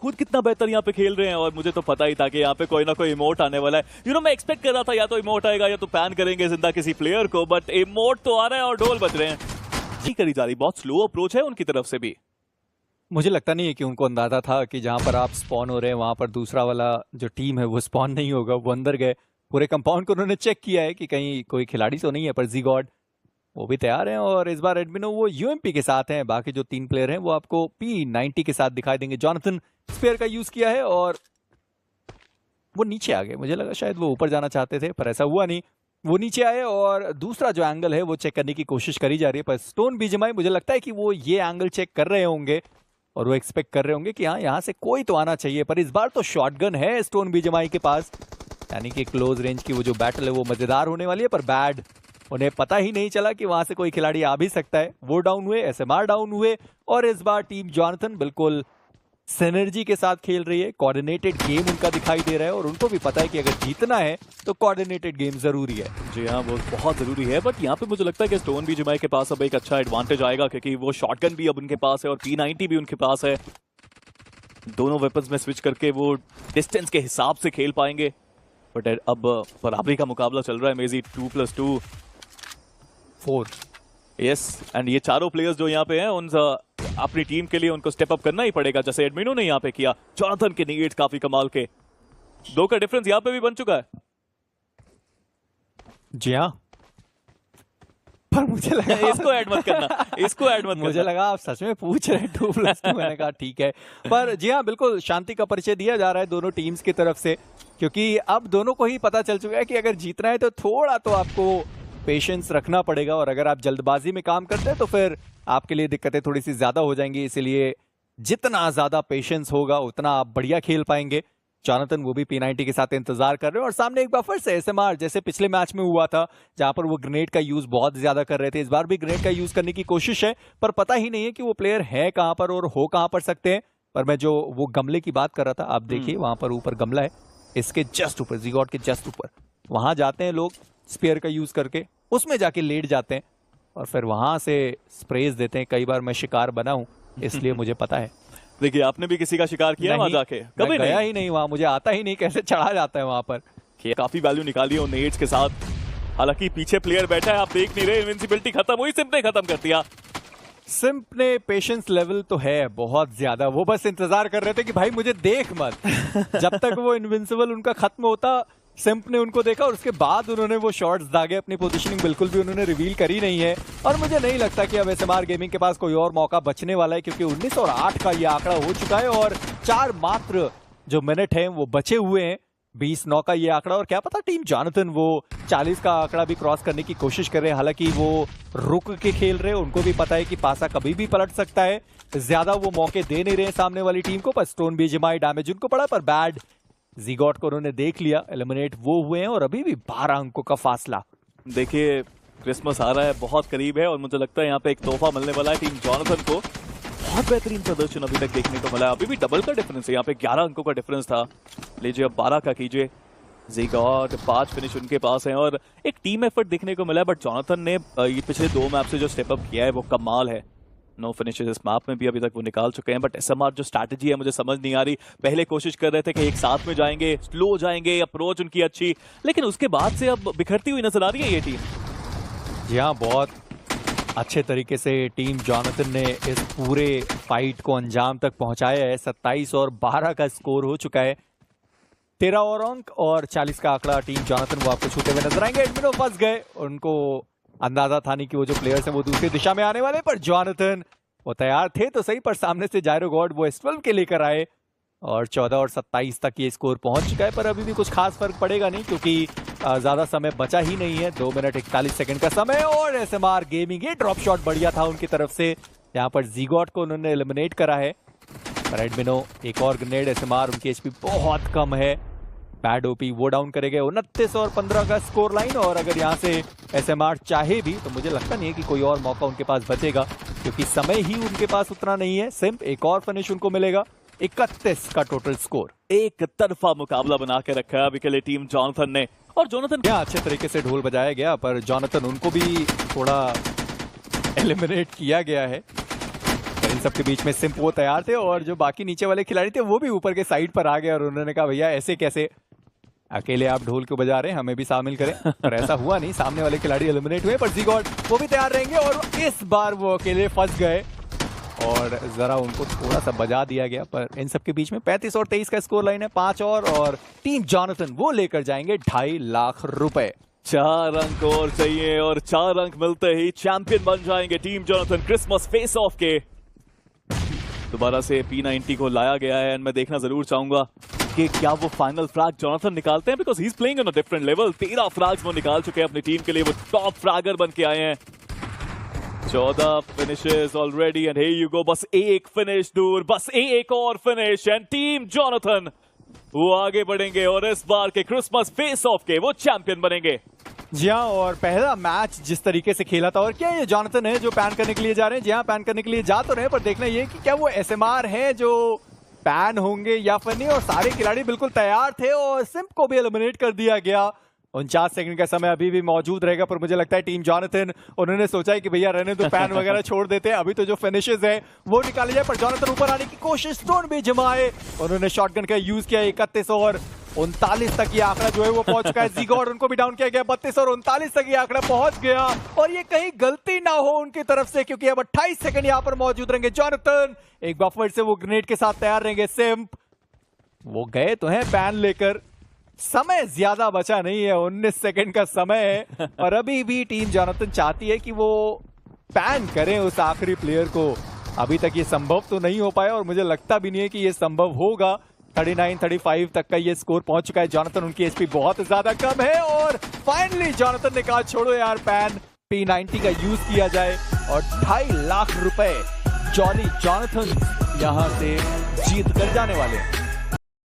खुद कितना बेहतर यहाँ पे खेल रहे हैं और मुझे तो पता ही था कि यहाँ पे कोई ना कोई इमोट आने वाला है। मैं एक्सपेक्ट कर रहा था या तो इमोट आएगा या तो पैन करेंगे जिंदा किसी प्लेयर को, बट इमोट तो आ रहा है और ढोल बज रहे हैं। करी जा रही, बहुत स्लो अप्रोच है उनकी तरफ से भी। मुझे लगता नहीं है कि उनको अंदाजा था कि जहां पर आप स्पॉन हो रहे हैं वहां पर दूसरा वाला जो टीम है वो स्पॉन नहीं होगा। वो अंदर गए, पूरे कंपाउंड को उन्होंने चेक किया है कि कहीं कोई खिलाड़ी तो नहीं है, पर ज़ीगॉड वो भी तैयार हैं और इस बार एडमिनो वो यूएमपी के साथ हैं। बाकी जो 3 प्लेयर हैं वो आपको P90 के साथ दिखाई देंगे। जॉनथन स्पेयर का यूज किया है और वो नीचे आ गए। मुझे लगा शायद वो ऊपर जाना चाहते थे पर ऐसा हुआ नहीं, वो नीचे आए और दूसरा जो एंगल है वो चेक करने की कोशिश करी जा रही है। पर स्टोन बीजेमआई मुझे लगता है कि वो ये एंगल चेक कर रहे होंगे और वो एक्सपेक्ट कर रहे होंगे कि हाँ यहाँ से कोई तो आना चाहिए। पर इस बार तो शॉटगन है स्टोन बीजेमआई के पास, यानी कि क्लोज रेंज की वो जो बैटल है वो मजेदार होने वाली है। पर बैड, उन्हें पता ही नहीं चला कि वहां से कोई खिलाड़ी आ भी सकता है। वो डाउन हुए, एसएमआर डाउन हुए और इस बार टीम जॉनथन बिल्कुल सिनर्जी के साथ खेल रही है। कोऑर्डिनेटेड गेम उनका दिखाई दे रहा है और उनको भी पता है कि अगर जीतना है तो कोऑर्डिनेटेड गेम जरूरी है। जी हाँ, वो बहुत जरूरी है। बट यहाँ पे मुझे लगता है कि स्टोन बीजेमआई के पास अब एक अच्छा एडवांटेज आएगा क्योंकि वो शॉटगन भी अब उनके पास है और P90 भी उनके पास है। दोनों वेपन्स में स्विच करके वो डिस्टेंस के हिसाब से खेल पाएंगे। बट अब बराबरी का मुकाबला चल रहा है। मेजी 2+2 4। यस, एंड ये चारों प्लेयर्स जो यहाँ पे हैं उन अपनी टीम के लिए उनको स्टेप अप करना ही पड़ेगा, जैसे एडमिनो ने यहाँ पे किया। जॉनथन के नीड्स काफी कमाल के, 2 का डिफरेंस यहाँ पे भी बन चुका है। जी हाँ, पर मुझे लगा इसको ऐड मत करना, इसको ऐड मत मुझे लगा आप सच में पूछ रहे हैं 2+2। मैंने कहा ठीक है, पर जी हाँ बिल्कुल शांति का परिचय दिया जा रहा है दोनों टीम्स की तरफ से, क्योंकि अब दोनों को ही पता चल चुका है कि अगर जीतना है तो थोड़ा तो आपको पेशेंस रखना पड़ेगा और अगर आप जल्दबाजी में काम करते हैं तो फिर आपके लिए दिक्कतें थोड़ी सी ज्यादा हो जाएंगी। इसलिए जितना ज्यादा पेशेंस होगा उतना आप बढ़िया खेल पाएंगे। जॉनथन वो भी P90 के साथ इंतजार कर रहे हैं और सामने एक बार फिर से एसएमआर जैसे पिछले मैच में हुआ था जहां पर वो ग्रेनेड का यूज बहुत ज्यादा कर रहे थे। इस बार भी ग्रेनेड का यूज करने की कोशिश है पर पता ही नहीं है कि वो प्लेयर है कहां पर और हो कहां पर सकते हैं। पर मैं जो वो गमले की बात कर रहा था, आप देखिए वहां पर ऊपर गमला है, इसके जस्ट ऊपर, ज़ीगॉड के जस्ट ऊपर, वहां जाते हैं लोग स्पेयर का यूज करके, उसमें जाके लेट जाते हैं और फिर वहां से स्प्रेज देते हैं। कई बार मैं शिकार बना हूं इसलिए मुझे पता है। देखिए आपने भी किसी का शिकार किया वहां जाके? कभी गया ही नहीं वहां, मुझे आता ही नहीं कैसे चढ़ा जाता है वहां पर। काफी वैल्यू निकाली है नेट्स के साथ, हालांकि पीछे प्लेयर बैठा है, आप देख नहीं रहे। इनविंसिबिलिटी खत्म हुई, सिंप ने खत्म कर दिया। सिंप ने पेशेंस लेवल तो है बहुत ज्यादा, वो बस इंतजार कर रहे थे कि भाई मुझे देख मत। जब तक वो इनविंसिबल उनका खत्म होता, सिंप ने उनको देखा और उसके बाद उन्होंने वो शॉट्स दागे। अपनी पोजीशनिंग बिल्कुल भी उन्होंने रिवील करी नहीं है और मुझे नहीं लगता कि अब एसएमआर गेमिंग के पास कोई और मौका बचने वाला है, क्योंकि 19 और 8 का ये आंकड़ा हो चुका है और 4 मात्र जो मिनट हैं वो बचे हुए हैं। 20-9 का ये आंकड़ा और क्या पता टीम जॉनथन वो 40 का आंकड़ा भी क्रॉस करने की कोशिश कर रहे हैं। हालांकि वो रुक के खेल रहे हैं, उनको भी पता है कि पासा कभी भी पलट सकता है, ज्यादा वो मौके दे नहीं रहे हैं सामने वाली टीम को। पर स्टोन बीजेमआई डैमेज उनको पड़ा, पर बैड ज़ीगॉड को उन्होंने देख लिया, एलिमिनेट वो हुए हैं और अभी भी 12 अंकों का फासला। देखिए क्रिसमस आ रहा है, बहुत करीब है और मुझे लगता है यहाँ पे एक तोहफा मिलने वाला है टीम जॉनथन को। बहुत बेहतरीन प्रदर्शन अभी तक देखने को मिला है। अभी भी डबल का डिफरेंस है, यहाँ पे 11 अंकों का डिफरेंस था, लीजिए अब 12 का कीजिए। ज़ीगॉड 5 फिनिश उनके पास है और एक टीम एफर्ट देखने को मिला है। बट जॉनथन ने ये पिछले 2 मैप से जो स्टेप अप किया है वो कमाल है। 9 फिनिशेस इस मैप में भी अभी तक वो निकाल चुके हैं। बट एसएमआर जो स्ट्रैटेजी है मुझे समझ नहीं आ रही। पहले कोशिश कर रहे थे कि एक साथ में जाएंगे, स्लो जाएंगे, अप्रोच उनकी अच्छी, लेकिन उसके बाद से अब बिखरती हुई नजर आ रही है ये टीम। जी हाँ, बहुत अच्छे तरीके से टीम जॉनथन ने इस पूरे फाइट को अंजाम तक पहुंचाया है। 27 और 12 का स्कोर हो चुका है। 13 और अंक और 40 का आंकड़ा टीम जॉनथन वो आपको छूते हुए नजर आएंगे। एडमिनो फंस गए, उनको अंदाजा था नहीं कि वो जो प्लेयर्स हैं वो दूसरी दिशा में आने वाले, पर जॉनथन वो तैयार थे तो सही, पर सामने से जायरो गॉड वो S12 के लेकर आए और 14 और 27 तक ये स्कोर पहुंच चुका है। पर अभी भी कुछ खास फर्क पड़ेगा नहीं क्योंकि ज्यादा समय बचा ही नहीं है, 2 मिनट 41 सेकंड का समय। और एसएमआर गेमिंग, ये ड्रॉप शॉट बढ़िया था उनकी तरफ से, यहाँ पर ज़ीगॉड को उन्होंने एलिमिनेट करा है। पर एडमिनो एक और ग्रेनेड, एसएमआर उनकी एचपी बहुत कम है, बैड ओपी वो डाउन करेंगे। 29 और 15 का स्कोर लाइन और अगर यहाँ से एसएमआर चाहे भी तो मुझे लगता नहीं है कि कोई और मौका उनके पास बचेगा क्योंकि समय ही उनके पास उतना नहीं है। सिंप एक और फिनिश उनको मिलेगा। 31 का टोटल स्कोर, एक तरफा मुकाबला बना के रखा है अभी के लिए टीम जॉनथन ने। और जॉनथन क्या अच्छे तरीके से ढोल बजाया गया, पर जॉनथन उनको भी थोड़ा एलिमिनेट किया गया है। इन सब के बीच में सिंप वो तैयार थे और जो बाकी नीचे वाले खिलाड़ी थे वो भी ऊपर के साइड पर आ गए और उन्होंने कहा भैया ऐसे कैसे, अकेले आप ढोल क्यों बजा रहे हैं, हमें भी शामिल करें। पर ऐसा हुआ नहीं, सामने वाले खिलाड़ी एलिमिनेट हुए, पर ज़ीगॉड वो भी तैयार रहेंगे और इस बार वो अकेले फंस गए और जरा उनको थोड़ा सा बजा दिया गया। पर इन सब के बीच में 35 और 23 का स्कोर लाइन है, 5 और टीम जॉनथन वो लेकर जाएंगे 2.5 लाख रुपए। 4 अंक और चाहिए और 4 अंक मिलते ही चैंपियन बन जाएंगे team Jonathan. Christmas face of के दोबारा से P90 को लाया गया है एंड मैं देखना जरूर चाहूंगा कि क्या वो फाइनल फ्रैग जॉनथन निकालते हैं, because he is playing on a different level. 13 फ्रैग्स वो निकाल चुके हैं अपनी टीम के लिए, वो टॉप फ्रैगर बन के आए हैं। 14 finishes already and here you go, बस एक फिनिश दूर, बस एक और फिनिश एंड टीम जॉनथन वो आगे बढ़ेंगे और इस बार के क्रिसमस फेस ऑफ के वो चैंपियन बनेंगे। जी हाँ, और पहला मैच जिस तरीके से खेला था, और क्या ये जॉनथन है जो पैन करने के लिए जा रहे हैं? जी हाँ, पैन करने के लिए जा तो रहे हैं, पर देखना ये कि क्या वो एसएमआर है जो पैन होंगे या फिर नहीं। और सारे खिलाड़ी बिल्कुल तैयार थे और सिंप को भी एलिमिनेट कर दिया गया। 49 सेकंड का समय अभी भी मौजूद रहेगा, पर मुझे लगता है टीम जॉनथन उन्होंने सोचा है कि भैया रहने दो, पैन वगैरह छोड़ देते हैं, अभी तो जो फिनिशेस है वो निकाले जाए। पर जॉनथन ऊपर आने की कोशिश तो भी जमाए, उन्होंने शॉटगन का यूज किया। 31 और 39 तक ये आंकड़ा जो है वो पहुंच चुका है। ज़ीगॉड उनको भी डाउन किया गया, 32 और 39 तक ये आंकड़ा पहुंच गया और ये कहीं गलती ना हो उनकी तरफ से, क्योंकि अब 28 सेकंड यहां पर मौजूद रहेंगे जॉनथन। एक बार फिर से वो ग्रेनेड के साथ तैयार रहेंगे। सिंप वो गए तो हैं पैन लेकर, समय ज्यादा बचा नहीं है, 19 सेकंड का समय है और अभी भी टीम जॉनथन चाहती है कि वो पैन करें उस आखिरी प्लेयर को। अभी तक ये संभव तो नहीं हो पाया और मुझे लगता भी नहीं है कि ये संभव होगा। 39-35 तक का ये स्कोर पहुंच चुका है जॉनथन, उनकी एचपी बहुत ज्यादा कम है और फाइनली जॉनथन ने कहा छोड़ो यार, पैन P90 का यूज किया जाए और 2.5 लाख रुपए जॉली जॉनथन यहां से जीत कर जाने वाले हैं।